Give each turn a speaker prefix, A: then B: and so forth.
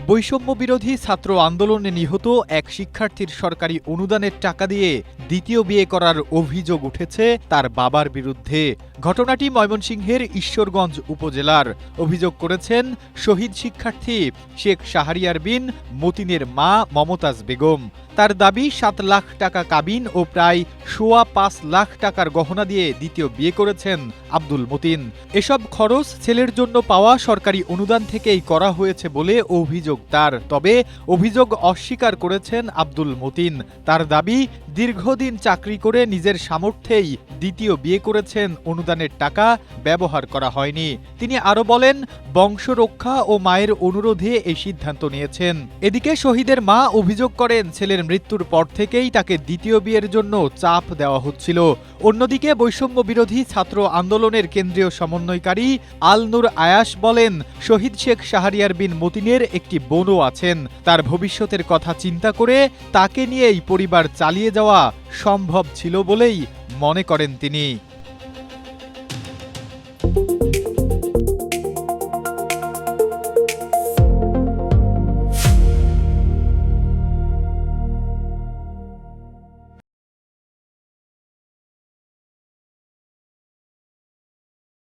A: বৈষম্য বিরোধী ছাত্র আন্দোলনে নিহত এক শিক্ষার্থীর সরকারি অনুদানের টাকা দিয়ে দ্বিতীয় বিয়ে করার অভিযোগ উঠেছে তার বাবার বিরুদ্ধে। ঘটনাটি ময়মনসিংহের ঈশ্বরগঞ্জ উপজেলার। অভিযোগ করেছেন শহীদ শিক্ষার্থী শেখ শাহরিয়ার বিন মতিনের মা মমতাজ বেগম। তার দাবি ৭ লাখ টাকা কাবিন ও প্রায় সোয়া ৫ লাখ টাকার গহনা দিয়ে দ্বিতীয় বিয়ে করেছেন আব্দুল মতিন। এসব খরচ ছেলের জন্য পাওয়া সরকারি অনুদান থেকেই করা হয়েছে বলে অভিযোগ তার। তবে অভিযোগ অস্বীকার করেছেন আব্দুল মতিন। তার দাবি, দীর্ঘদিন চাকরি করে নিজের সামর্থ্যেই দ্বিতীয় বিয়ে করেছেন, অনুদানের টাকা ব্যবহার করা হয়নি। তিনি আরো বলেন, বংশ রক্ষা ও মায়ের অনুরোধে এই সিদ্ধান্ত নিয়েছেন। এদিকে শহীদের মা অভিযোগ করেন, ছেলের মৃত্যুর পর থেকেই তাকে দ্বিতীয় বিয়ের জন্য চাপ দেওয়া হচ্ছিল। অন্যদিকে বৈষম্য বিরোধী ছাত্র আন্দোলনের কেন্দ্রীয় সমন্বয়কারী আল নূর আয়াস বলেন, শহীদ শেখ শাহরিয়ার বিন মতিনের একটি বোনও আছেন। তার ভবিষ্যতের কথা চিন্তা করে তাকে নিয়েই পরিবার চালিয়ে যাওয়া সম্ভব ছিল বলেই মনে করেন তিনি।